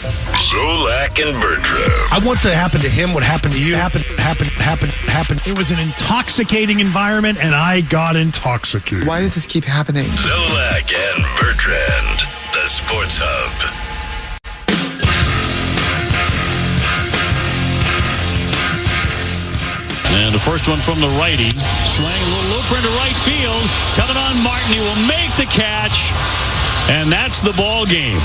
Zolak and Bertrand. I want to happen to him what happened to you. Happen. It was an intoxicating environment, and I got intoxicated. Why does this keep happening? Zolak and Bertrand, the Sports Hub. And the first one from the righty. Swing, a little looper into right field. Coming on Martin. He will make the catch. And that's the ball game.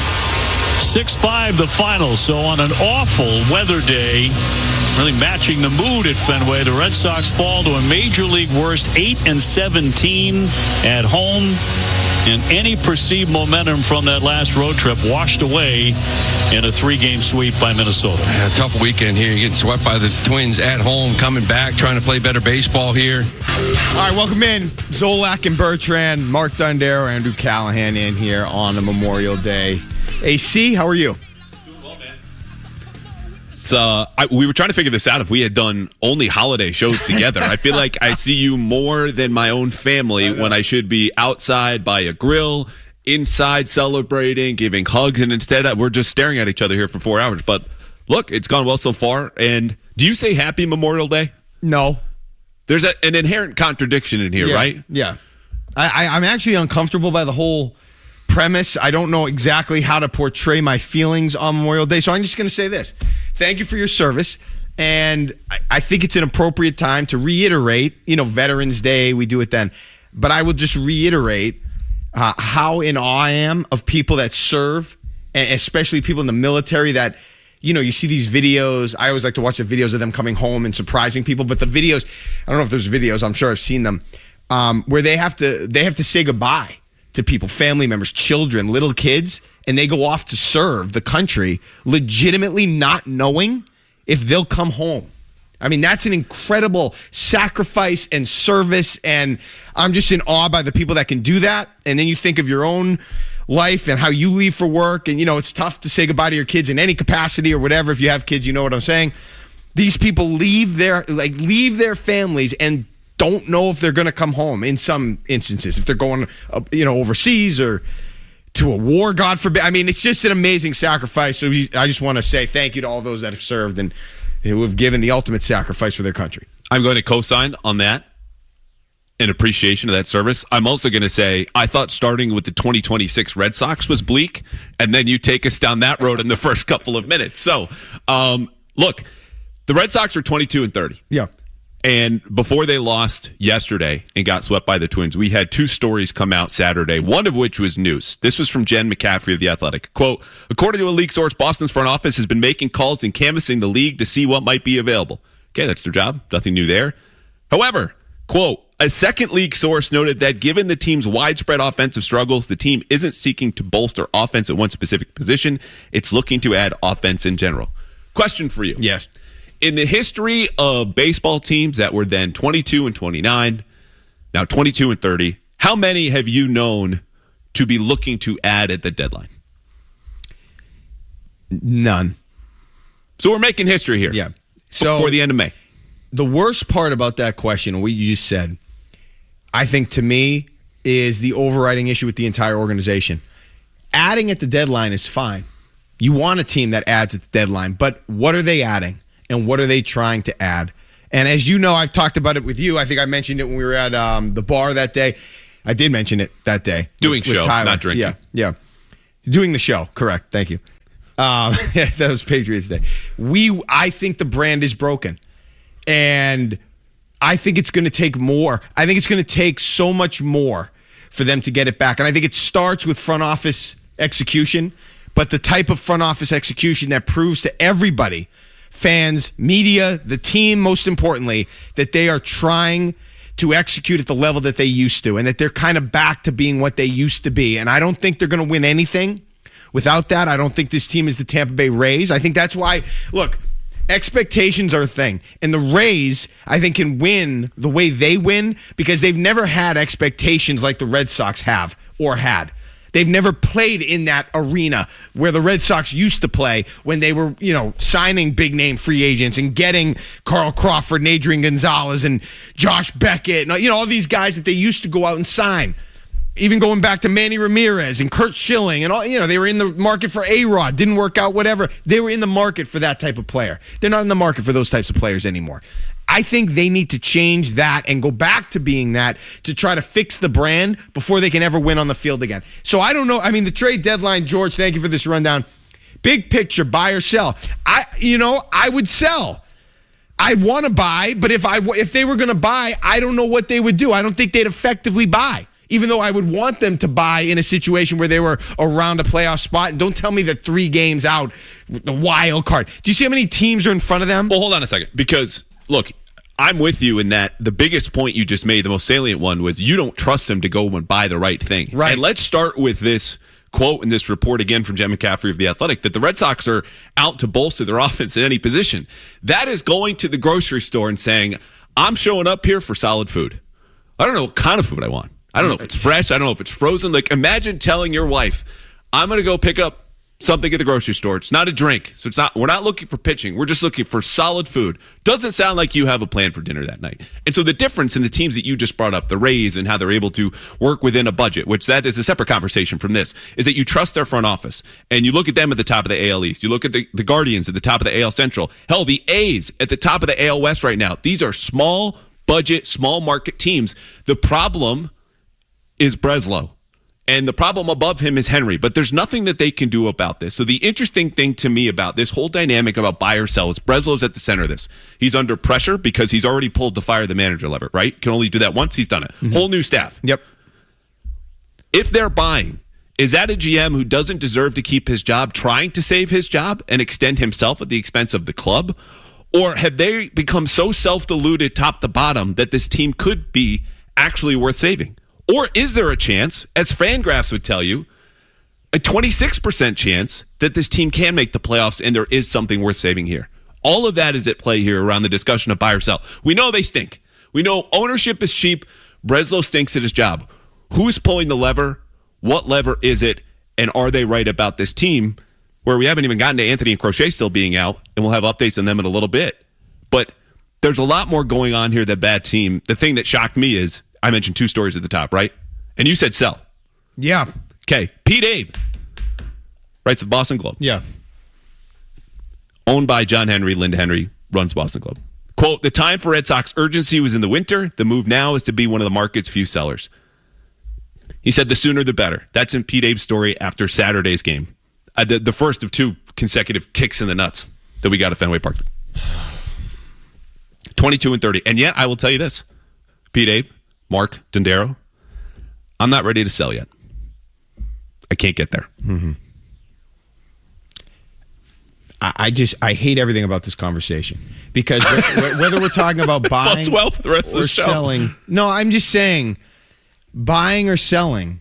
6-5 the final. So on an awful weather day, really matching the mood at Fenway, the Red Sox fall to a major league worst 8-17 at home. And any perceived momentum from that last road trip washed away in a 3-game sweep by Minnesota. Yeah, tough weekend here. You get swept by the Twins at home, coming back, trying to play better baseball here. All right, welcome in. Zolak and Bertrand, Mark Dondero, Andrew Callahan in here on a Memorial Day. AC, how are you? We were trying to figure this out if we had done only holiday shows together. I feel like I see you more than my own family when I should be outside by a grill, inside celebrating, giving hugs, and instead we're just staring at each other here for 4 hours. But look, it's gone well so far. And do you say Happy Memorial Day? No. There's an inherent contradiction in here, right? Yeah. I'm actually uncomfortable by the whole premise. I don't know exactly how to portray my feelings on Memorial Day, so I'm just going to say this. Thank you for your service, and I think it's an appropriate time to reiterate, Veterans Day, we do it then, but I will just reiterate how in awe I am of people that serve, and especially people in the military that, you see these videos. I always like to watch the videos of them coming home and surprising people, but the videos, I don't know if there's videos, I'm sure I've seen them, where they have to say goodbye to people, family members, children, little kids, and they go off to serve the country legitimately not knowing if they'll come home. I mean, that's an incredible sacrifice and service, and I'm just in awe by the people that can do that. And then you think of your own life and how you leave for work, and, it's tough to say goodbye to your kids in any capacity or whatever. If you have kids, you know what I'm saying. These people leave their families and don't know if they're going to come home in some instances, if they're going, overseas or to a war, God forbid. I mean, it's just an amazing sacrifice. So I just want to say thank you to all those that have served and who have given the ultimate sacrifice for their country. I'm going to co-sign on that in appreciation of that service. I'm also going to say I thought starting with the 2026 Red Sox was bleak, and then you take us down that road in the first couple of minutes. So, look, the Red Sox are 22-30. Yeah. And before they lost yesterday and got swept by the Twins, we had 2 stories come out Saturday, one of which was news. This was from Jen McCaffrey of The Athletic. Quote, according to a league source, Boston's front office has been making calls and canvassing the league to see what might be available. Okay, that's their job. Nothing new there. However, quote, a second league source noted that given the team's widespread offensive struggles, the team isn't seeking to bolster offense at one specific position. It's looking to add offense in general. Question for you. Yes. In the history of baseball teams that were then 22-29, now 22-30, how many have you known to be looking to add at the deadline? None. So we're making history here. Yeah. So before the end of May. The worst part about that question, what you just said, I think to me is the overriding issue with the entire organization. Adding at the deadline is fine. You want a team that adds at the deadline, but what are they adding? And what are they trying to add? And as you know, I've talked about it with you. I think I mentioned it when we were at the bar that day. I did mention it that day. Doing show, Tyler. not drinking. Yeah. Doing the show. Correct. Thank you. That was Patriots Day. I think the brand is broken. And I think it's going to take more. I think it's going to take so much more for them to get it back. And I think it starts with front office execution, but the type of front office execution that proves to everybody, fans, media, the team, most importantly, that they are trying to execute at the level that they used to and that they're kind of back to being what they used to be. And I don't think they're going to win anything without that. I don't think this team is the Tampa Bay Rays. I think that's why, look, expectations are a thing. And the Rays, I think, can win the way they win because they've never had expectations like the Red Sox have or had. They've never played in that arena where the Red Sox used to play when they were, signing big-name free agents and getting Carl Crawford and Adrian Gonzalez and Josh Beckett and, all these guys that they used to go out and sign. even going back to Manny Ramirez and Curt Schilling and all, they were in the market for A-Rod, didn't work out, whatever. They were in the market for that type of player. They're not in the market for those types of players anymore. I think they need to change that and go back to being that to try to fix the brand before they can ever win on the field again. So I don't know. I mean, the trade deadline, George, thank you for this rundown. Big picture, buy or sell. I would sell. I want to buy, but if they were going to buy, I don't know what they would do. I don't think they'd effectively buy, even though I would want them to buy in a situation where they were around a playoff spot. And don't tell me that 3 games out, the wild card. Do you see how many teams are in front of them? Well, hold on a second, because, look, I'm with you in that the biggest point you just made, the most salient one, was you don't trust them to go and buy the right thing. Right. And let's start with this quote in this report again from Jen McCaffrey of The Athletic, that the Red Sox are out to bolster their offense in any position. That is going to the grocery store and saying, I'm showing up here for solid food. I don't know what kind of food I want. I don't know if it's fresh. I don't know if it's frozen. Like, imagine telling your wife, I'm going to go pick up something at the grocery store. It's not a drink. So we're not looking for pitching. We're just looking for solid food. Doesn't sound like you have a plan for dinner that night. And so the difference in the teams that you just brought up, the Rays and how they're able to work within a budget, which that is a separate conversation from this, is that you trust their front office. And you look at them at the top of the AL East. You look at the Guardians at the top of the AL Central. Hell, the A's at the top of the AL West right now. These are small budget, small market teams. The problem is Breslow. And the problem above him is Henry, but there's nothing that they can do about this. So the interesting thing to me about this whole dynamic about buy or sell is Breslow's at the center of this. He's under pressure because he's already pulled the fire the manager lever, right? Can only do that once. He's done it. Mm-hmm. Whole new staff. Yep. If they're buying, is that a GM who doesn't deserve to keep his job, trying to save his job and extend himself at the expense of the club? Or have they become so self-deluded top to bottom that this team could be actually worth saving? Or is there a chance, as Fangraphs would tell you, a 26% chance that this team can make the playoffs and there is something worth saving here? All of that is at play here around the discussion of buy or sell. We know they stink. We know ownership is cheap. Breslow stinks at his job. Who's pulling the lever? What lever is it? And are they right about this team, where we haven't even gotten to Anthony and Crochet still being out, and we'll have updates on them in a little bit. But there's a lot more going on here, that bad team. The thing that shocked me is, I mentioned 2 stories at the top, right? And you said sell. Yeah. Okay. Pete Abe writes the Boston Globe. Yeah. Owned by John Henry, Linda Henry, runs Boston Globe. Quote, the time for Red Sox urgency was in the winter. The move now is to be one of the market's few sellers. He said the sooner the better. That's in Pete Abe's story after Saturday's game. The first of 2 consecutive kicks in the nuts that we got at Fenway Park. 22-30. And yet, I will tell you this. Pete Abe, Mark, Dondero, I'm not ready to sell yet. I can't get there. Mm-hmm. I hate everything about this conversation, because whether we're talking about buying or selling, no, I'm just saying, buying or selling,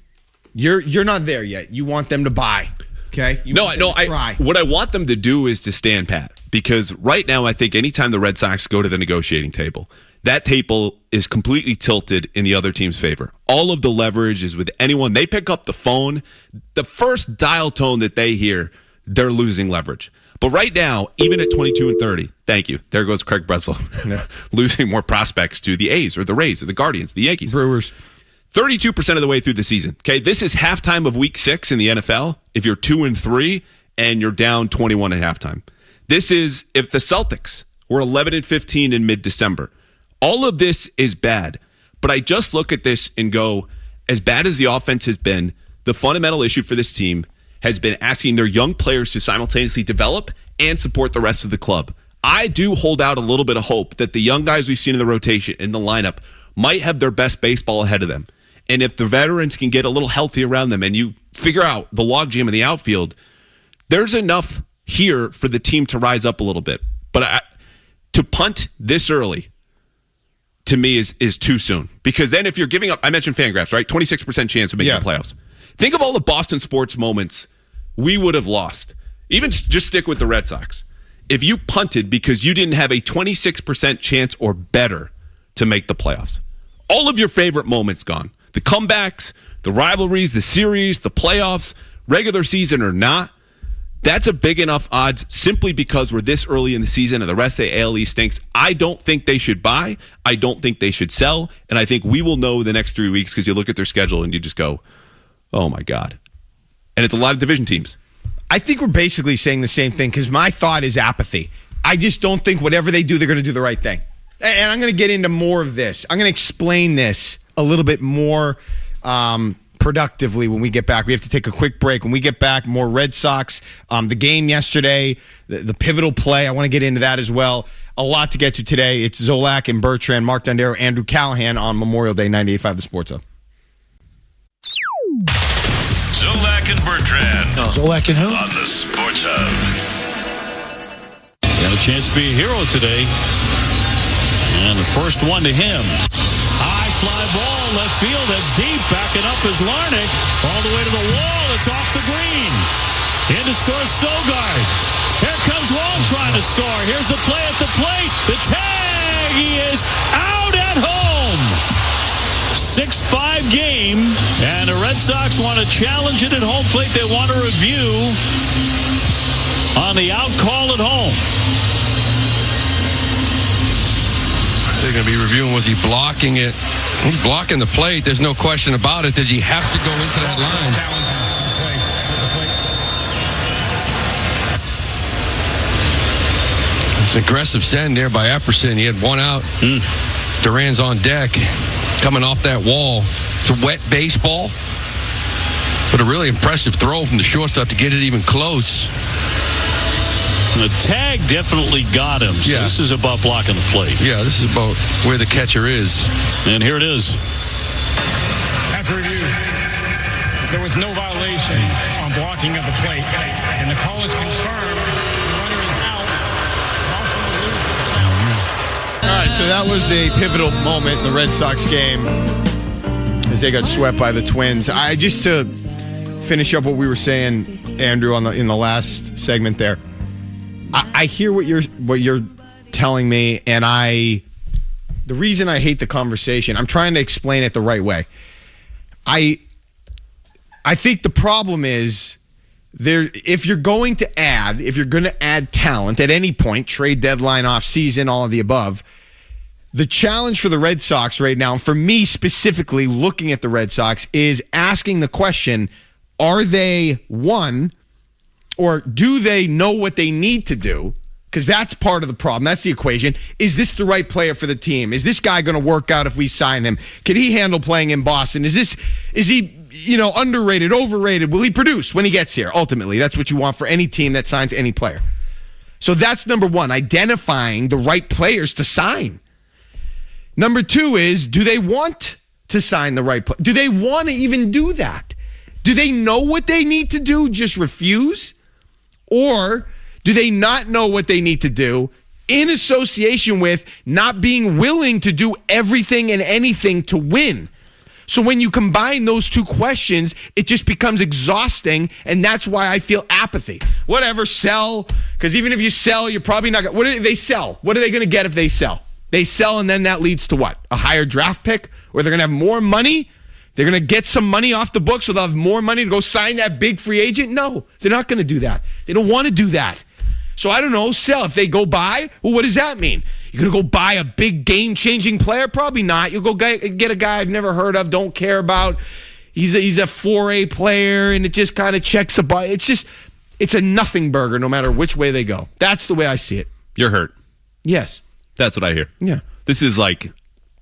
you're not there yet. You want them to buy. Okay. What I want them to do is to stand pat, because right now I think anytime the Red Sox go to the negotiating table, that table is completely tilted in the other team's favor. All of the leverage is with anyone. They pick up the phone, the first dial tone that they hear, they're losing leverage. But right now, even at 22-30, thank you. There goes Craig Breslow. Yeah. Losing more prospects to the A's or the Rays or the Guardians, the Yankees. Brewers. 32% of the way through the season. Okay, this is halftime of week 6 in the NFL. If you're 2-3 and you're down 21 at halftime. This is if the Celtics were 11-15 in mid-December. All of this is bad, but I just look at this and go, as bad as the offense has been, the fundamental issue for this team has been asking their young players to simultaneously develop and support the rest of the club. I do hold out a little bit of hope that the young guys we've seen in the rotation, in the lineup, might have their best baseball ahead of them. And if the veterans can get a little healthy around them and you figure out the logjam in the outfield, there's enough here for the team to rise up a little bit. But to punt this early, to me, is too soon. Because then if you're giving up, I mentioned Fangraphs, right? 26% chance of making the playoffs. Think of all the Boston sports moments we would have lost. Even just stick with the Red Sox. If you punted because you didn't have a 26% chance or better to make the playoffs. All of your favorite moments gone. The comebacks, the rivalries, the series, the playoffs, regular season or not. That's a big enough odds simply because we're this early in the season and the rest of the AL East stinks. I don't think they should buy. I don't think they should sell. And I think we will know the next 3 weeks because you look at their schedule and you just go, oh, my God. And it's a lot of division teams. I think we're basically saying the same thing because my thought is apathy. I just don't think whatever they do, they're going to do the right thing. And I'm going to get into more of this. I'm going to explain this a little bit more productively when we get back. We have to take a quick break. When we get back, more Red Sox. The game yesterday, the pivotal play. I want to get into that as well. A lot to get to today. It's Zolak and Bertrand, Mark Dondero, Andrew Callahan on Memorial Day, 98.5 The Sports Hub. Zolak and Bertrand. Zolak and who? On the Sports Hub. Got a chance to be a hero today. And the first one to him. High fly ball, left field. That's deep. Backing up is Larnach. All the way to the wall. It's off the green. In to score Sogard. Here comes Wong trying to score. Here's the play at the plate. The tag. He is out at home. 6-5 game. And the Red Sox want to challenge it at home plate. They want a review on the out call at home. They're going to be reviewing, was he blocking it? He's blocking the plate. There's no question about it. Does he have to go into that line? It's an aggressive send there by Epperson. He had one out. Duran's on deck, coming off that wall. It's a wet baseball, but a really impressive throw from the shortstop to get it even close. The tag definitely got him. So this is about blocking the plate. Yeah, this is about where the catcher is. And here it is. After review, there was no violation on blocking of the plate. And the call is confirmed. The runner is out. All right, so that was a pivotal moment in the Red Sox game as they got swept by the Twins. Just to finish up what we were saying, Andrew, in the last segment there. I hear what you're telling me, and the reason I hate the conversation, I'm trying to explain it the right way. I think the problem is if you're going to add talent at any point, trade deadline, off season, all of the above, the challenge for the Red Sox right now, and for me specifically looking at the Red Sox, is asking the question, are they one? Or do they know what they need to do? Because that's part of the problem. That's the equation. Is this the right player for the team? Is this guy going to work out if we sign him? Can he handle playing in Boston? Is he underrated, overrated? Will he produce when he gets here? Ultimately, that's what you want for any team that signs any player. So that's number one, identifying the right players to sign. Number two is, do they want to sign the right player? Do they want to even do that? Do they know what they need to do, just refuse? Or do they not know what they need to do in association with not being willing to do everything and anything to win? So when you combine those two questions, it just becomes exhausting, and that's why I feel apathy. Whatever, sell, because even if you sell, you're probably not going to... What do they sell? What are they going to get if they sell? They sell, and then that leads to what? A higher draft pick? Or they're going to have more money? They're going to get some money off the books, so they'll have more money to go sign that big free agent? No, they're not going to do that. They don't want to do that. So I don't know, sell. If they go buy, well, what does that mean? You're going to go buy a big game-changing player? Probably not. You'll go get a guy I've never heard of, don't care about. He's a 4A player, and it just kind of checks a box. It's a nothing burger no matter which way they go. That's the way I see it. You're hurt. Yes. That's what I hear. Yeah. This is like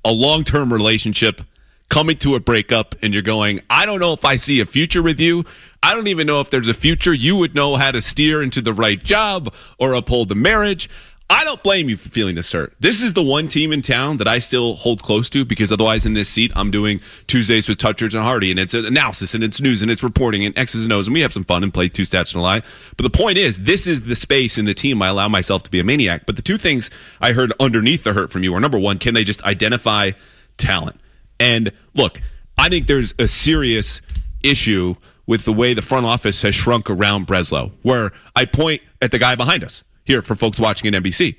a long-term relationship coming to a breakup, and you're going, I don't know if I see a future with you. I don't even know if there's a future. You would know how to steer into the right job or uphold the marriage. I don't blame you for feeling this hurt. This is the one team in town that I still hold close to, because otherwise in this seat, I'm doing Tuesdays with Touchers and Hardy, and it's analysis, and it's news, and it's reporting, and X's and O's, and we have some fun and play Two Stats and a Lie. But the point is, this is the space in the team I allow myself to be a maniac. But the two things I heard underneath the hurt from you are, number one, can they just identify talent? And look, I think there's a serious issue with the way the front office has shrunk around Breslow, where I point at the guy behind us here for folks watching at NBC,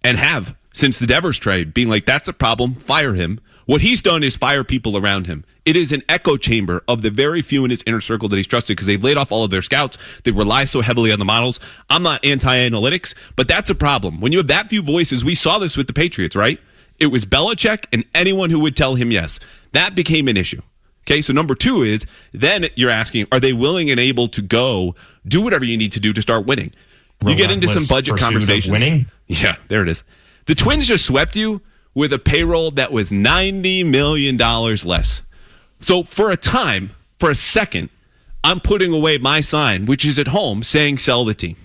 and have since the Devers trade, being like, that's a problem, fire him. What he's done is fire people around him. It is an echo chamber of the very few in his inner circle that he's trusted because they've laid off all of their scouts. They rely so heavily on the models. I'm not anti-analytics, but that's a problem. When you have that few voices, we saw this with the Patriots, right? It was Belichick and anyone who would tell him yes. That became an issue. Okay, so number 2 is, then you're asking, are they willing and able to go do whatever you need to do to start winning? You get into some budget conversations. Winning? Yeah, there it is. The Twins just swept you with a payroll that was $90 million less. So for a second, I'm putting away my sign, which is at home, saying sell the team.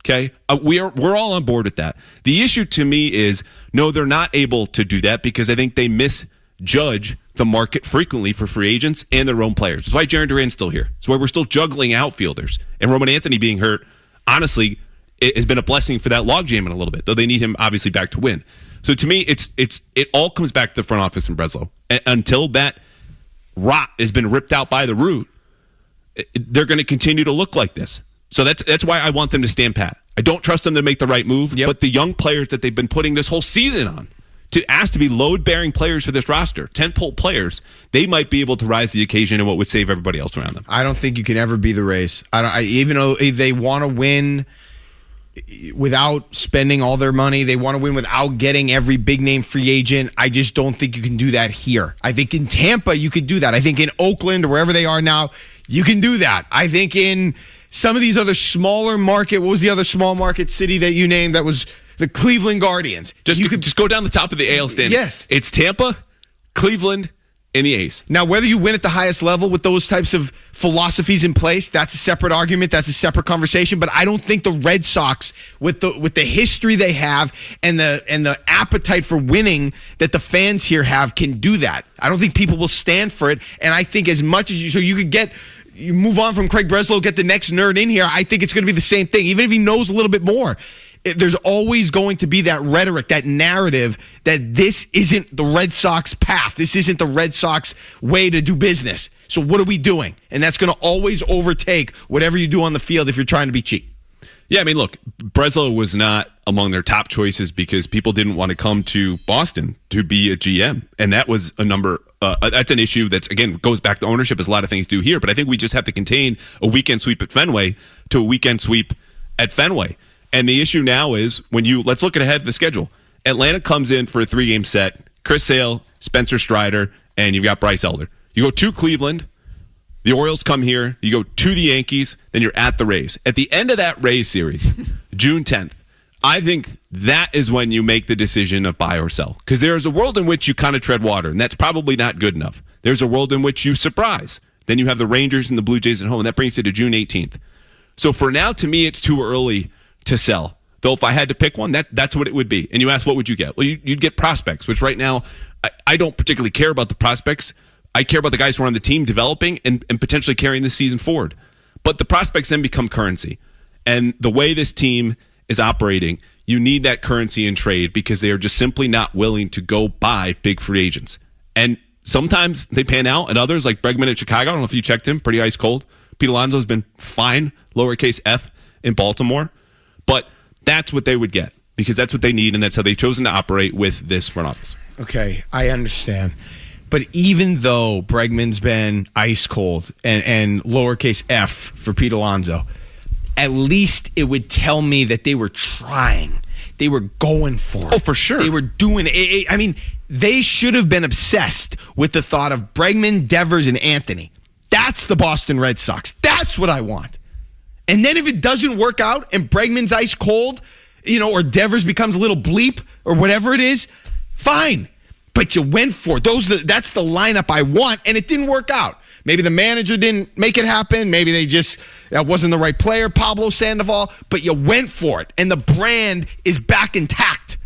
Okay? We're all on board with that. The issue to me is, no, they're not able to do that because I think they misjudge the market frequently for free agents and their own players. That's why Jarren Duran's still here. That's why we're still juggling outfielders. And Roman Anthony being hurt, honestly, it has been a blessing for that logjam in a little bit, though they need him obviously back to win. So to me, it all comes back to the front office and Breslow. Until that rot has been ripped out by the root, they're going to continue to look like this. So that's why I want them to stand pat. I don't trust them to make the right move, but the young players that they've been putting this whole season on to ask to be load-bearing players for this roster, tentpole players, they might be able to rise to the occasion in what would save everybody else around them. I don't think you can ever be the Rays. Even though they want to win without spending all their money, they want to win without getting every big-name free agent. I just don't think you can do that here. I think in Tampa, you could do that. I think in Oakland or wherever they are now, you can do that. I think in some of these other smaller market, what was the other small market city that you named that was the Cleveland Guardians? You could just go down the top of the AL standings. Yes. It's Tampa, Cleveland, and the A's. Now, whether you win at the highest level with those types of philosophies in place, that's a separate argument. That's a separate conversation. But I don't think the Red Sox, with the history they have and the appetite for winning that the fans here have, can do that. I don't think people will stand for it. And I think as much as you move on from Craig Breslow, get the next nerd in here, I think it's going to be the same thing, even if he knows a little bit more. There's always going to be that rhetoric, that narrative that this isn't the Red Sox path. This isn't the Red Sox way to do business. So what are we doing? And that's going to always overtake whatever you do on the field if you're trying to be cheap. Yeah, I mean, look, Breslow was not among their top choices because people didn't want to come to Boston to be a GM. And that was that's an issue that's, again, goes back to ownership, as a lot of things do here. But I think we just have to contain a weekend sweep at Fenway to a weekend sweep at Fenway. And the issue now is let's look ahead the schedule. Atlanta comes in for a 3-game set. Chris Sale, Spencer Strider, and you've got Bryce Elder. You go to Cleveland. The Orioles come here. You go to the Yankees. Then you're at the Rays. At the end of that Rays series, June 10th, I think that is when you make the decision of buy or sell. Because there is a world in which you kind of tread water, and that's probably not good enough. There's a world in which you surprise. Then you have the Rangers and the Blue Jays at home, and that brings you to June 18th. So for now, to me, it's too early to sell. Though if I had to pick one, that's what it would be. And you ask, what would you get? Well, you'd get prospects, which right now, I don't particularly care about the prospects. I care about the guys who are on the team developing and potentially carrying this season forward. But the prospects then become currency. And the way this team is operating, you need that currency in trade because they are just simply not willing to go buy big free agents. And sometimes they pan out, and others, like Bregman in Chicago, I don't know if you checked him, pretty ice cold. Pete Alonso's been fine, lowercase f, in Baltimore. But that's what they would get because that's what they need, and that's how they've chosen to operate with this front office. Okay, I understand. But even though Bregman's been ice cold and lowercase f for Pete Alonso, at least it would tell me that they were trying. They were going for it. Oh, for sure. They were doing it. I mean, they should have been obsessed with the thought of Bregman, Devers, and Anthony. That's the Boston Red Sox. That's what I want. And then if it doesn't work out and Bregman's ice cold, or Devers becomes a little bleep or whatever it is, fine. But you went for it. That's the lineup I want, and it didn't work out. Maybe the manager didn't make it happen. Maybe that wasn't the right player, Pablo Sandoval, but you went for it, and the brand is back intact.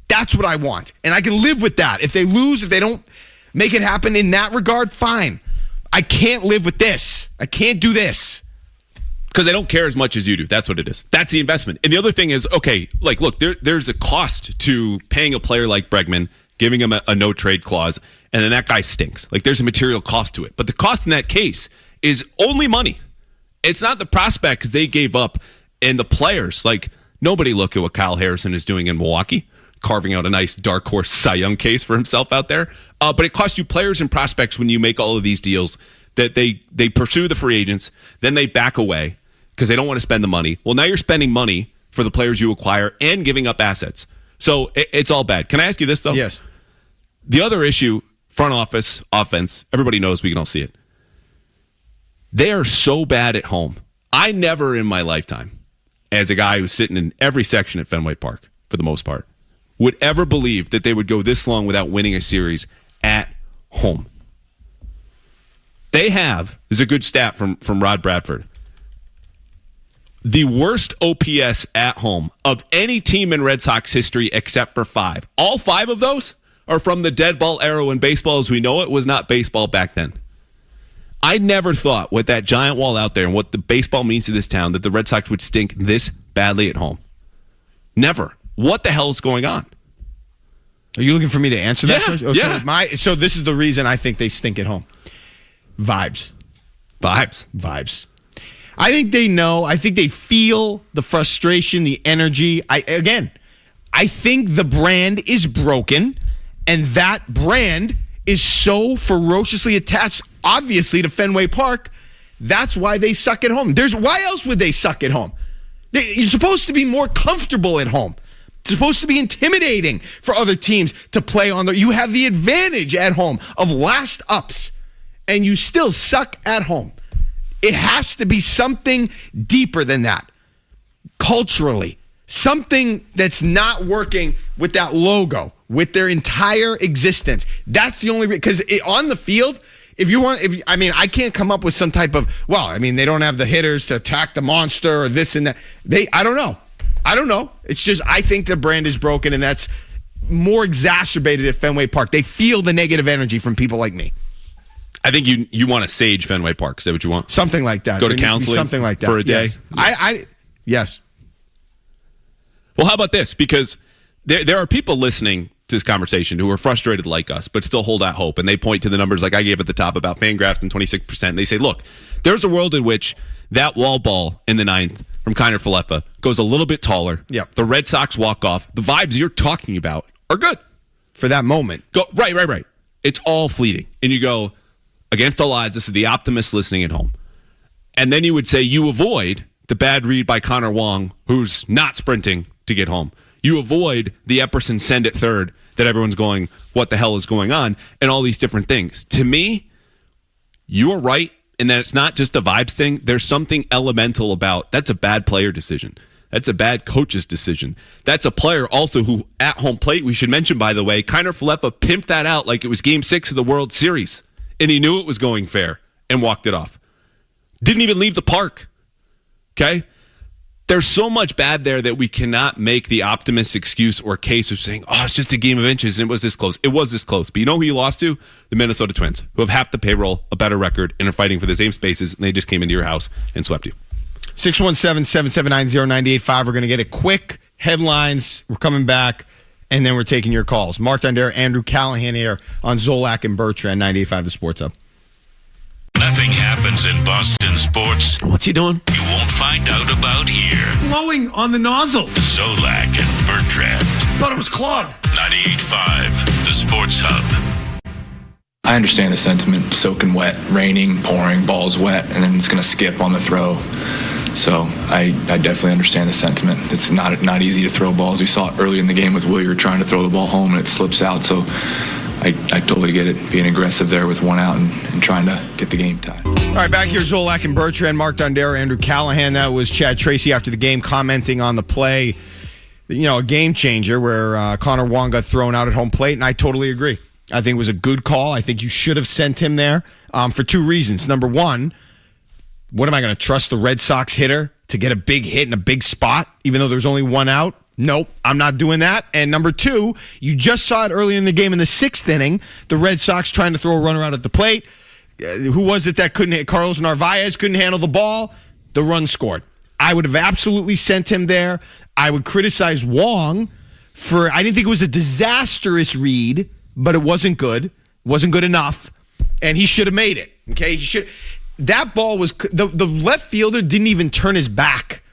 That's what I want, and I can live with that. If they lose, if they don't make it happen in that regard, fine. I can't live with this. I can't do this. Because they don't care as much as you do. That's what it is. That's the investment. And the other thing is, okay, look, there's a cost to paying a player like Bregman, giving him a no-trade clause, and then that guy stinks. There's a material cost to it. But the cost in that case is only money. It's not the prospect because they gave up. And the players, nobody look at what Kyle Harrison is doing in Milwaukee, carving out a nice dark horse Cy Young case for himself out there. But it costs you players and prospects when you make all of these deals that they pursue the free agents, then they back away because they don't want to spend the money. Well, now you're spending money for the players you acquire and giving up assets. So it's all bad. Can I ask you this, though? Yes. The other issue, front office, offense, everybody knows, we can all see it. They are so bad at home. I never in my lifetime, as a guy who's sitting in every section at Fenway Park, for the most part, would ever believe that they would go this long without winning a series at home. They have, this is a good stat from Rod Bradford, the worst OPS at home of any team in Red Sox history except for 5. All 5 of those are from the dead ball era when baseball as we know it was not baseball back then. I never thought with that giant wall out there and what the baseball means to this town that the Red Sox would stink this badly at home. Never. What the hell is going on? Are you looking for me to answer that? Yeah. So this is the reason I think they stink at home. Vibes. I think they know. I think they feel the frustration, the energy. I think the brand is broken, and that brand is so ferociously attached, obviously, to Fenway Park. That's why they suck at home. Why else would they suck at home? You're supposed to be more comfortable at home. It's supposed to be intimidating for other teams to play on. You have the advantage at home of last ups, and you still suck at home. It has to be something deeper than that. Culturally, something that's not working with that logo, with their entire existence. That's the only because on the field, I can't come up with some type of, they don't have the hitters to attack the monster or this and that. I don't know. It's just, I think the brand is broken, and that's more exacerbated at Fenway Park. They feel the negative energy from people like me. I think you want to sage Fenway Park. Is that what you want? Something like that. Go to counseling something like that. For a day? Yes. Yes. Well, how about this? Because there are people listening to this conversation who are frustrated like us, but still hold out hope. And they point to the numbers like I gave at the top about Fangraphs and 26%. And they say, look, there's a world in which that wall ball in the 9th from Connor Wong goes a little bit taller. Yep. The Red Sox walk off. The vibes you're talking about are good. For that moment. Right. It's all fleeting. And you go, against all odds, this is the optimist listening at home. And then you would say you avoid the bad read by Connor Wong, who's not sprinting to get home. You avoid the Epperson send at third that everyone's going, what the hell is going on? And all these different things. To me, you are right in that it's not just a vibes thing. There's something elemental about that's a bad player decision. That's a bad coach's decision. That's a player also who, at home plate, we should mention, by the way, Connor Wong pimped that out like it was Game 6 of the World Series. And he knew it was going fair and walked it off. Didn't even leave the park. Okay? There's so much bad there that we cannot make the optimist excuse or case of saying, it's just a game of inches and it was this close. It was this close. But you know who you lost to? The Minnesota Twins, who have half the payroll, a better record, and are fighting for the same spaces, and they just came into your house and swept you. 617-779-0985. We're going to get a quick headlines. We're coming back, and then we're taking your calls. Mark Dondero, Andrew Callahan here on Zolak and Bertrand, 98.5 The Sports Hub. Nothing happens in Boston sports What's he doing? you won't find out about here. Blowing on the nozzle. Zolak and Bertrand. Thought it was clogged. 98.5 The Sports Hub. I understand the sentiment, soaking wet, raining, pouring, balls wet, and then it's going to skip on the throw. So I definitely understand the sentiment. It's not easy to throw balls. We saw it early in the game with Williard trying to throw the ball home, and it slips out. So I totally get it, being aggressive there with one out and trying to get the game tied. All right, back here, Zolak and Bertrand, Mark Dondero, Andrew Callahan. That was Chad Tracy after the game commenting on the play, a game changer where Connor Wong got thrown out at home plate, and I totally agree. I think it was a good call. I think you should have sent him there for two reasons. Number one, what am I going to trust the Red Sox hitter to get a big hit in a big spot, even though there's only one out? Nope, I'm not doing that. And number two, you just saw it early in the game in the 6th inning, the Red Sox trying to throw a runner out at the plate. Who was it that couldn't hit? Carlos Narvaez couldn't handle the ball. The run scored. I would have absolutely sent him there. I would criticize Wong I didn't think it was a disastrous read, but it wasn't good. Wasn't good enough. And he should have made it. Okay? That ball was, the left fielder didn't even turn his back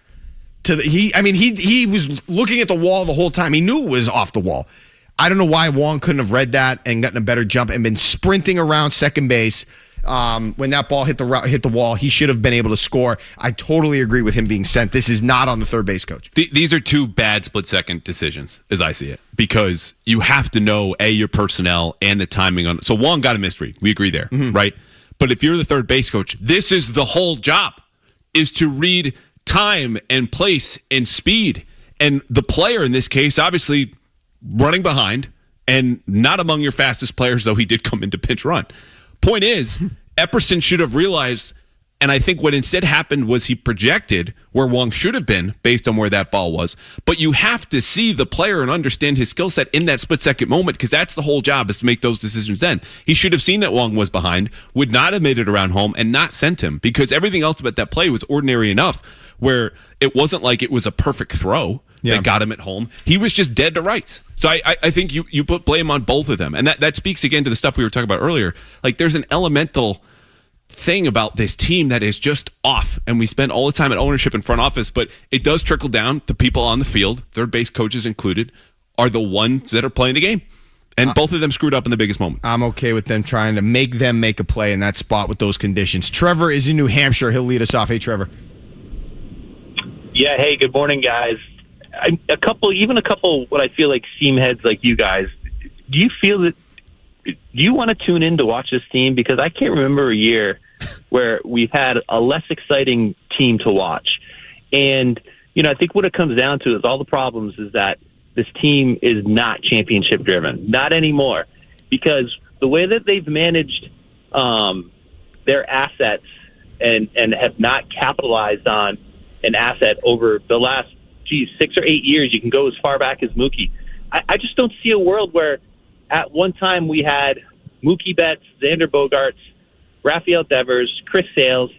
to he was looking at the wall the whole time. He knew it was off the wall. I don't know why Wong couldn't have read that and gotten a better jump and been sprinting around second base. When that ball hit the wall, he should have been able to score. I totally agree with him being sent. This is not on the third base coach. These are two bad split-second decisions, as I see it, because you have to know, your personnel and the timing on it. So Wong got a misread. We agree there, right? But if you're the third base coach, this is the whole job, is to read time and place and speed. And the player in this case, obviously running behind and not among your fastest players, though he did come into pinch run. Point is, Epperson should have realized, and I think what instead happened was he projected where Wong should have been based on where that ball was. But you have to see the player and understand his skill set in that split-second moment, because that's the whole job, is to make those decisions then. He should have seen that Wong was behind, would not have made it around home, and not sent him, because everything else about that play was ordinary enough where it wasn't like it was a perfect throw that got him at home. He was just dead to rights. So I think you put blame on both of them. And that speaks again to the stuff we were talking about earlier. Like, there's an elemental thing about this team that is just off. And we spend all the time at ownership and front office, but it does trickle down. The people on the field, third base coaches included, are the ones that are playing the game. And both of them screwed up in the biggest moment. I'm okay with them trying to make them make a play in that spot with those conditions. Trevor is in New Hampshire. He'll lead us off. Hey, Trevor. Yeah, hey, good morning, guys. A couple what I feel like seam heads like you guys, do you want to tune in to watch this team? Because I can't remember a year where we've had a less exciting team to watch. And, I think what it comes down to is all the problems is that this team is not championship driven. Not anymore. Because the way that they've managed their assets and have not capitalized on an asset over the last 6 or 8 years, you can go as far back as Mookie. I just don't see a world where at one time we had Mookie Betts, Xander Bogaerts, Rafael Devers, Chris Sales.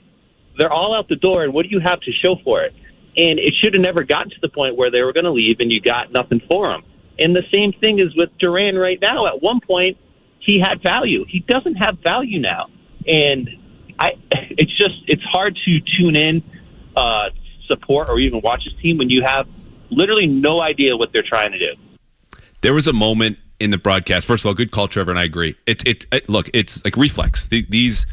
They're all out the door, and what do you have to show for it? And it should have never gotten to the point where they were going to leave and you got nothing for them. And the same thing is with Duran right now. At one point, he had value. He doesn't have value now. And it's hard to tune in, support, or even watch this team when you have literally no idea what they're trying to do. There was a moment in the broadcast. First of all, good call, Trevor, and I agree. Look, it's like reflex. These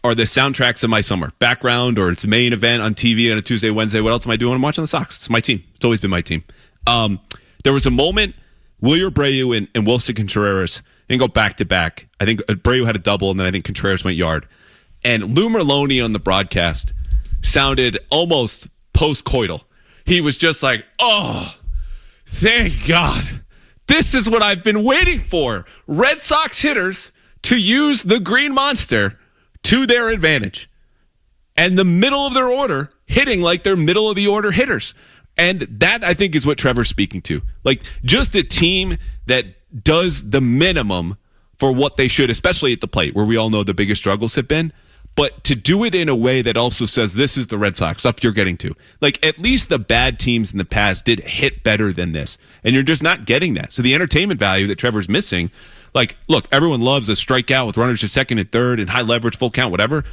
are the soundtracks of my summer. Background, or it's a main event on TV on a Tuesday, Wednesday. What else am I doing? I'm watching the Sox. It's my team. It's always been my team. There was a moment, Wilyer Abreu and Wilson Contreras didn't go back-to-back. I think Abreu had a double, and then I think Contreras went yard. And Lou Merloni on the broadcast sounded almost post-coital. He was just like, oh, thank God. This is what I've been waiting for. Red Sox hitters to use the Green Monster to their advantage. And the middle of their order hitting like they're middle of the order hitters. And that, I think, is what Trevor's speaking to. Like, just a team that does the minimum for what they should, especially at the plate, where we all know the biggest struggles have been. But to do it in a way that also says this is the Red Sox, stuff you're getting to. Like, at least the bad teams in the past did hit better than this. And you're just not getting that. So the entertainment value that Trevor's missing, like, look, everyone loves a strikeout with runners to second and third and high leverage, full count, whatever.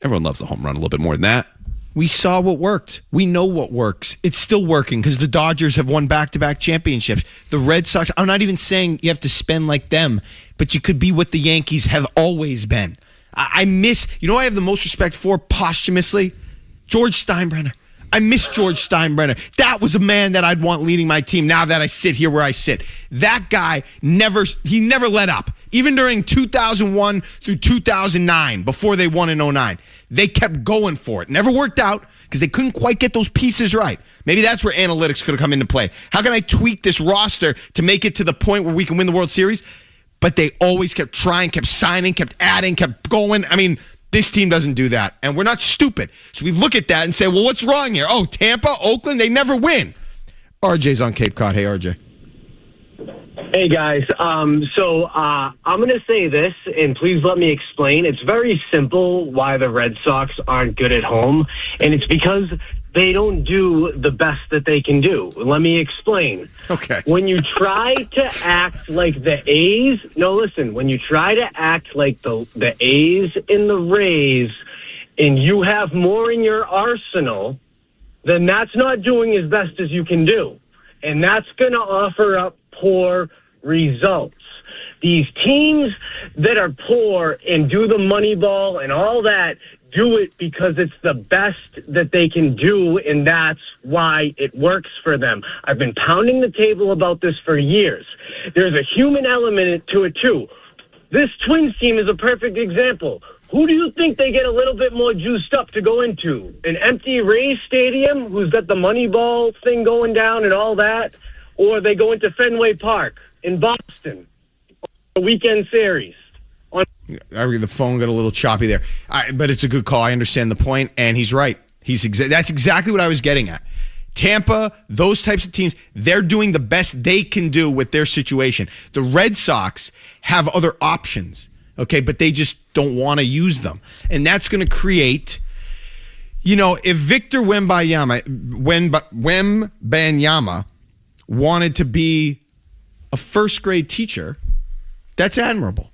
Everyone loves a home run a little bit more than that. We saw what worked. We know what works. It's still working because the Dodgers have won back-to-back championships. The Red Sox, I'm not even saying you have to spend like them, but you could be what the Yankees have always been. I miss, I have the most respect for posthumously? George Steinbrenner. I miss George Steinbrenner. That was a man that I'd want leading my team now that I sit here where I sit. That guy never let up. Even during 2001 through 2009, before they won in 2009, they kept going for it. Never worked out because they couldn't quite get those pieces right. Maybe that's where analytics could have come into play. How can I tweak this roster to make it to the point where we can win the World Series? But they always kept trying, kept signing, kept adding, kept going. I mean, this team doesn't do that. And we're not stupid. So we look at that and say, well, what's wrong here? Oh, Tampa, Oakland, they never win. RJ's on Cape Cod. Hey, RJ. Hey, guys. So I'm going to say this, and please let me explain. It's very simple why the Red Sox aren't good at home, and it's because they don't do the best that they can do. Let me explain. Okay. When you try to act like the A's, when you try to act like the A's and the Rays, and you have more in your arsenal, then that's not doing as best as you can do. And that's going to offer up poor results. These teams that are poor and do the money ball and all that do it because it's the best that they can do, and that's why it works for them. I've been pounding the table about this for years. There's a human element to it, too. This Twins team is a perfect example. Who do you think they get a little bit more juiced up to go into? An empty Rays stadium who's got the money ball thing going down and all that? Or they go into Fenway Park in Boston, a weekend series? The phone got a little choppy there. But it's a good call. I understand the point, and he's right. That's exactly what I was getting at. Tampa, those types of teams, they're doing the best they can do with their situation. The Red Sox have other options, okay, but they just don't want to use them. And that's going to create, if Victor Wembanyama wanted to be a first-grade teacher, that's admirable.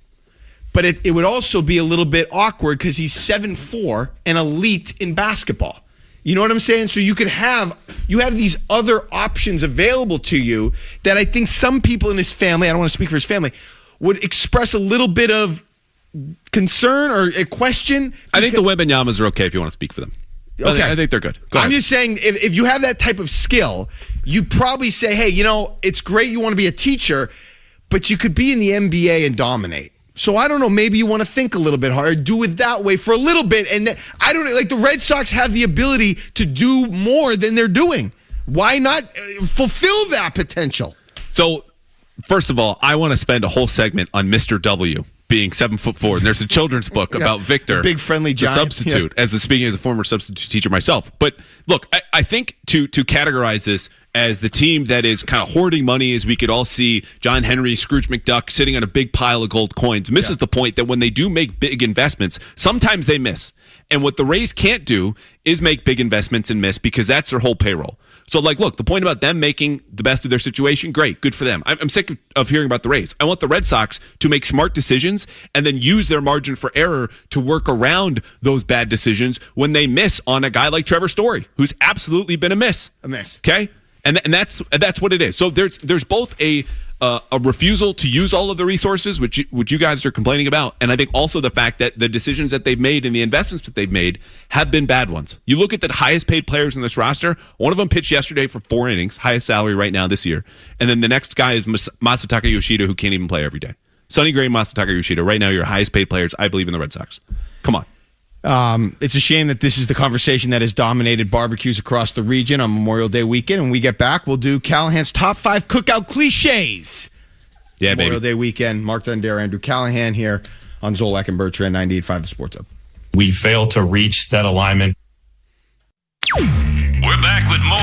But it would also be a little bit awkward because he's 7'4" and elite in basketball. You know what I'm saying? So you have these other options available to you that I think some people in his family, I don't want to speak for his family, would express a little bit of concern or a question. I think the Wembanyamas are okay if you want to speak for them. Okay. I think they're good. Go I'm ahead. just saying, if you have that type of skill, you probably say, hey, it's great you want to be a teacher, but you could be in the NBA and dominate. So I don't know, maybe you want to think a little bit harder, do it that way for a little bit. And then, I don't know, like the Red Sox have the ability to do more than they're doing. Why not fulfill that potential? So, first of all, I want to spend a whole segment on Mr. W being 7'4". And there's a children's book about Victor, big friendly giant, the substitute, speaking as a former substitute teacher myself. But look, I think to categorize this as the team that is kind of hoarding money, as we could all see John Henry, Scrooge McDuck sitting on a big pile of gold coins, misses the point that when they do make big investments, sometimes they miss. And what the Rays can't do is make big investments and miss, because that's their whole payroll. So, look, the point about them making the best of their situation, great, good for them. I'm sick of hearing about the Rays. I want the Red Sox to make smart decisions and then use their margin for error to work around those bad decisions when they miss on a guy like Trevor Story, who's absolutely been a miss. Okay? And that's what it is. So there's both a refusal to use all of the resources, which you guys are complaining about, and I think also the fact that the decisions that they've made and the investments that they've made have been bad ones. You look at the highest paid players in this roster. One of them pitched yesterday for 4 innings, highest salary right now this year, and then the next guy is Masataka Yoshida, who can't even play every day. Sonny Gray, Masataka Yoshida, right now your highest paid players, I believe, in the Red Sox. Come on. It's a shame that this is the conversation that has dominated barbecues across the region on Memorial Day weekend. When we get back, we'll do Callahan's top 5 cookout cliches. Yeah, Memorial baby. Day weekend. Mark Dondero, Andrew Callahan here on Zolak and Bertrand, 98.5 The Sports Hub. We failed to reach that alignment. We're back with more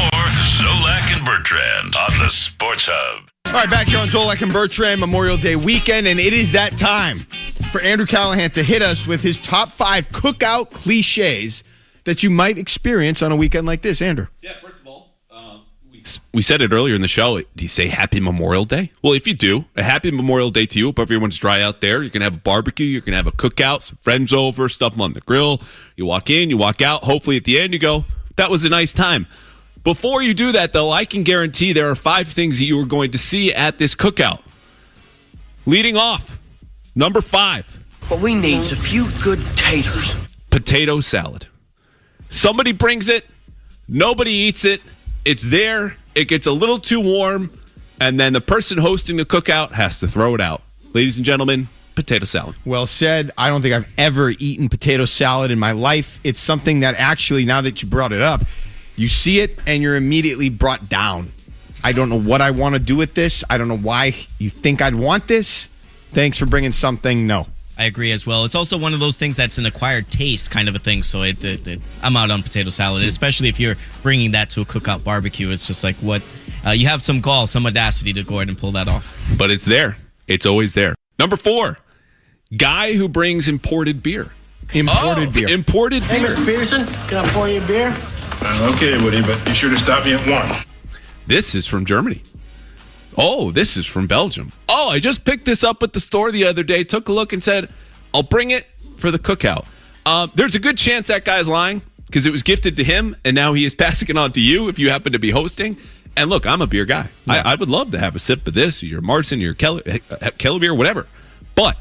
Zolak and Bertrand on the Sports Hub. All right, back here on Zolak and Bertrand, Memorial Day weekend, and it is that time for Andrew Callahan to hit us with his top 5 cookout cliches that you might experience on a weekend like this. Andrew. Yeah, first of all, we said it earlier in the show. Do you say Happy Memorial Day? Well, if you do, a Happy Memorial Day to you. Hope everyone's dry out there. You can have a barbecue. You can have a cookout, some friends over, stuff them on the grill. You walk in, you walk out. Hopefully at the end you go, that was a nice time. Before you do that, though, I can guarantee there are 5 things that you are going to see at this cookout. Leading off, number 5. What we need is a few good taters. Potato salad. Somebody brings it. Nobody eats it. It's there. It gets a little too warm. And then the person hosting the cookout has to throw it out. Ladies and gentlemen, potato salad. Well said. I don't think I've ever eaten potato salad in my life. It's something that actually, now that you brought it up, you see it and you're immediately brought down. I don't know what I want to do with this. I don't know why you think I'd want this. Thanks for bringing something. No. I agree as well. It's also one of those things that's an acquired taste kind of a thing. So I'm out on potato salad, especially if you're bringing that to a cookout barbecue. It's just like what you have some gall, some audacity to go ahead and pull that off. But it's there. It's always there. Number 4, guy who brings imported beer. Imported beer. Hey, Mr. Peterson, can I pour you a beer? I'm okay, Woody, but be sure to stop me at 1. This is from Germany. Oh, this is from Belgium. Oh, I just picked this up at the store the other day, took a look and said, I'll bring it for the cookout. There's a good chance that guy's lying because it was gifted to him, and now he is passing it on to you if you happen to be hosting. And look, I'm a beer guy. Yeah. I would love to have a sip of this, or your Marson, your Callah beer, whatever. But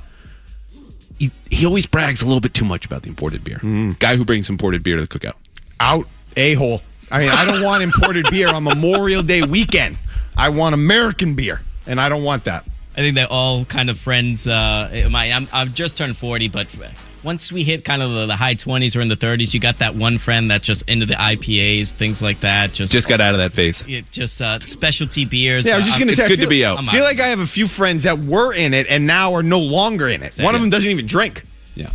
he always brags a little bit too much about the imported beer. Guy who brings imported beer to the Cookout. Out, a-hole. I mean, I don't want imported beer on Memorial Day weekend. I want American beer, and I don't want that. I think they're all kind of friends. I've just turned 40, but once we hit kind of the high 20s or in the 30s, you got that one friend that's just into the IPAs, things like that. Just got out of that phase. Just specialty beers. Yeah, I was just going to say, it's good to be out. I feel like I have a few friends that were in it and now are no longer in it. One of them doesn't even drink. Yeah.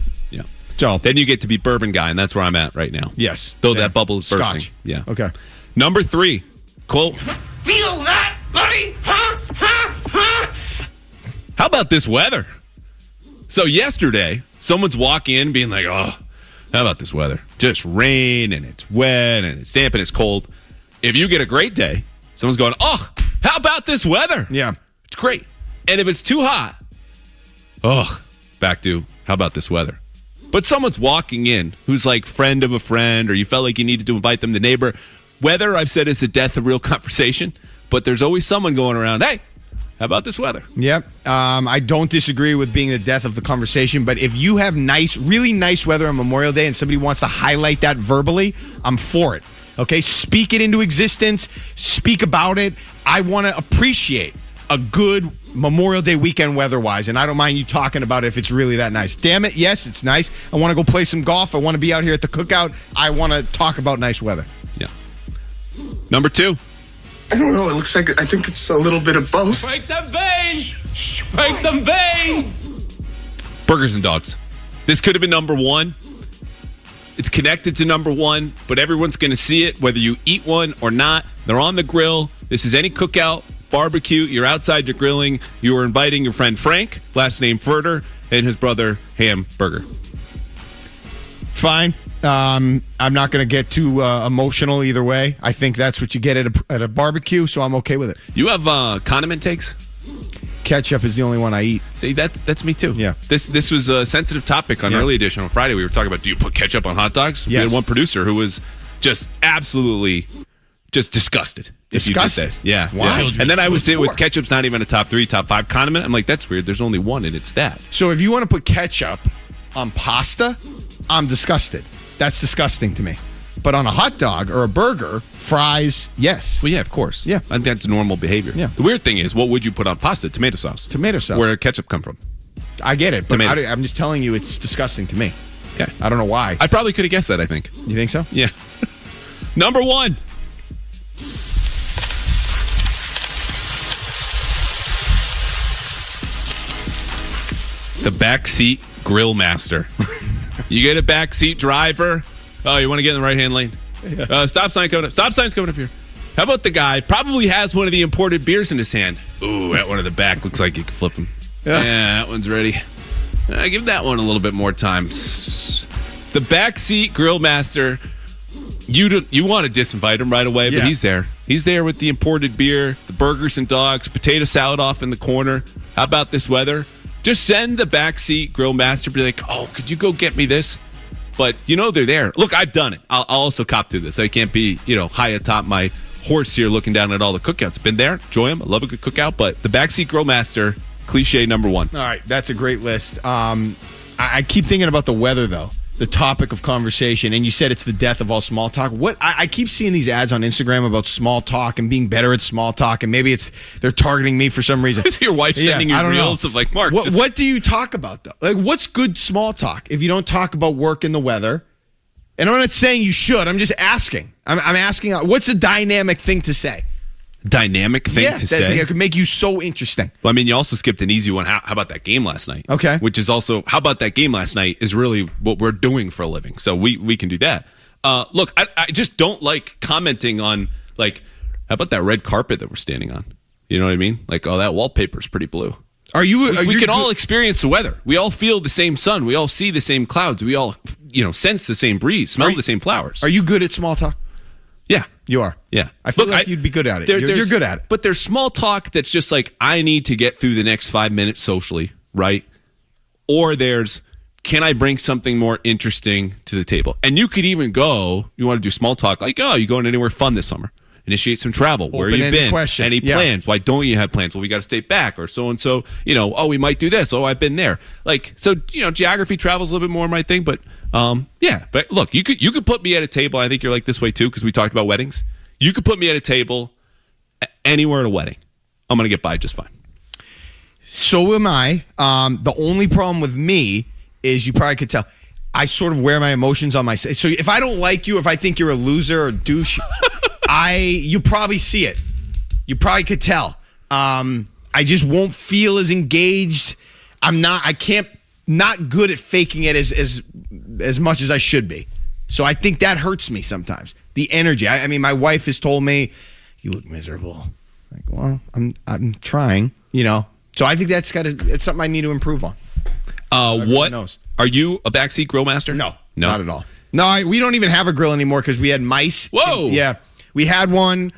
So then you get to be bourbon guy, and that's where I'm at right now. Yes. Though that bubble is bursting. Scotch. Yeah. Okay. Number 3, quote. Feel that, buddy? How about this weather? So yesterday, someone's walking in being like, oh, how about this weather? Just rain, and it's wet, and it's damp, and it's cold. If you get a great day, someone's going, oh, how about this weather? Yeah. It's great. And if it's too hot, back to, how about this weather? But someone's walking in who's like friend of a friend, or you felt like you needed to invite them to neighbor. Weather, I've said, is the death of real conversation. But there's always someone going around, hey, how about this weather? Yep. I don't disagree with being the death of the conversation, but if you have really nice weather on Memorial Day and somebody wants to highlight that verbally, I'm for it. Okay? Speak it into existence. Speak about it. I want to appreciate a good Memorial Day weekend weather-wise, and I don't mind you talking about it if it's really that nice. Damn it, yes, it's nice. I want to go play some golf. I want to be out here at the Cookout. I want to talk about nice weather. Yeah. Number 2. I don't know. It looks like I think it's a little bit of both. Break some veins! Break some veins! Burgers and dogs. This could have been number 1. It's connected to number 1, but everyone's going to see it, whether you eat one or not. They're on the grill. This is any Cookout, barbecue. You're outside, you're grilling. You are inviting your friend Frank, last name Furter, and his brother Hamburger. Fine. I'm not going to get too emotional either way. I think that's what you get at a barbecue, so I'm okay with it. You have condiment takes? Ketchup is the only one I eat. See, that's me too. Yeah. This was a sensitive topic on Early Edition on Friday. We were talking about, do you put ketchup on hot dogs? Yes. We had one producer who was just absolutely just disgusted. Disgusted? If you did that. Yeah. Why? Yeah. And then I would say with ketchup's not even a top 3, top 5 condiment. I'm like, that's weird. There's only one, and it's that. So if you want to put ketchup on pasta, I'm disgusted. That's disgusting to me. But on a hot dog or a burger, fries, yes. Well, yeah, of course. Yeah. I think that's normal behavior. Yeah. The weird thing is, what would you put on pasta? Tomato sauce. Tomato sauce. Where did ketchup come from? I get it, but Tomatoes. I'm just telling you it's disgusting to me. Okay. I don't know why. I probably could have guessed that, I think. You think so? Yeah. Number 1. The backseat grill master. You get a backseat driver. Oh, you want to get in the right-hand lane? Yeah. Stop sign coming up. Stop sign's coming up here. How about the guy probably has one of the imported beers in his hand? Ooh, that one at the back looks like you can flip him. Yeah, that one's ready. Give that one a little bit more time. The backseat grill master. You want to disinvite him right away, but he's there. He's there with the imported beer, the burgers and dogs, potato salad off in the corner. How about this weather? Just send the backseat grill master, be like, oh, could you go get me this? But, they're there. Look, I've done it. I'll also cop to this. I can't be, high atop my horse here looking down at all the cookouts. Been there. Enjoy them. I love a good cookout. But the backseat grill master, cliche number 1. All right. That's a great list. I keep thinking about the weather, though. The topic of conversation, and you said it's the death of all small talk. What I keep seeing these ads on Instagram about small talk and being better at small talk, and maybe they're targeting me for some reason. Is your wife sending you reels of like, Mark? What do you talk about though? Like, what's good small talk if you don't talk about work and the weather? And I'm not saying you should. I'm just asking. I'm asking. What's a dynamic thing to say? Dynamic thing to say? That could make you so interesting. Well, I mean, you also skipped an easy one. How about that game last night? Okay. Which is also, how about that game last night is really what we're doing for a living. So we can do that. Look, I just don't like commenting on, like, how about that red carpet that we're standing on? You know what I mean? Like, oh, that wallpaper's pretty blue. We can all experience the weather. We all feel the same sun. We all see the same clouds. We all, sense the same breeze, smell the same flowers. Are you good at small talk? Yeah. You are. Yeah. I feel like you'd be good at it. You're good at it. But there's small talk that's just like, I need to get through the next 5 minutes socially, right? Or there's, can I bring something more interesting to the table? And you could even go, you want to do small talk, like, oh, you going anywhere fun this summer? initiate some travel. Where you Open-ended been? question. Any Yeah. plans? Why don't you have plans? Well, we got to stay back, or so and so. Oh, we might do this. Oh, I've been there. Geography travels a little bit more my thing, but yeah. But look, you could put me at a table. I think you're like this way too because we talked about weddings. You could put me at a table anywhere at a wedding. I'm gonna get by just fine. So am I. The only problem with me is you probably could tell I sort of wear my emotions on my. So if I don't like you, if I think you're a loser or douche, you probably see it. You probably could tell. I just won't feel as engaged. Not good at faking it as much as I should be. So I think that hurts me sometimes. The energy. I mean, my wife has told me, "You look miserable." Like, well, I'm trying. So I think it's something I need to improve on. What knows? Are you a backseat grill master? No, not at all. No, we don't even have a grill anymore because we had mice. Whoa! Yeah, we had one.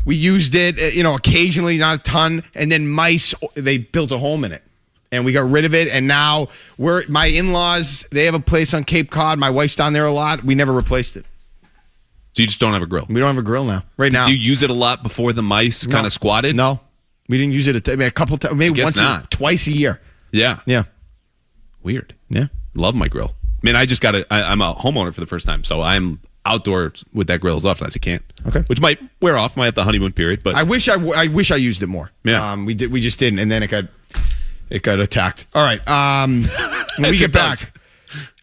We used it, occasionally, not a ton. And then mice, they built a home in it. And we got rid of it. And now my in-laws, they have a place on Cape Cod. My wife's down there a lot. We never replaced it. So you just don't have a grill? We don't have a grill now. Now. Did you use it a lot before the mice kind of squatted? No. We didn't use it a couple times. Maybe twice a year. Yeah. Yeah. Weird. Yeah. Love my grill. I mean, I'm a homeowner for the first time, so I'm outdoors with that grill as often as I can. Okay. Which might wear off. Might have the honeymoon period, but I wish I used it more. Yeah. We just didn't, and then it got attacked. All right. When we get back,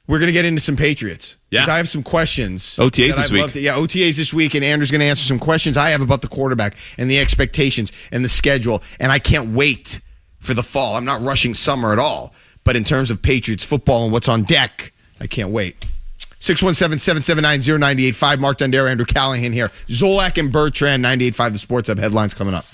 we're gonna get into some Patriots. Yeah. I have some questions. OTAs this week. OTAs this week, and Andrew's gonna answer some questions I have about the quarterback and the expectations and the schedule, and I can't wait for the fall. I'm not rushing summer at all, but in terms of Patriots football and what's on deck, I can't wait. 617-779-0985. Mark Dondero, Andrew Callahan here. Zolak and Bertrand, 98.5 The Sports Hub. Headlines coming up.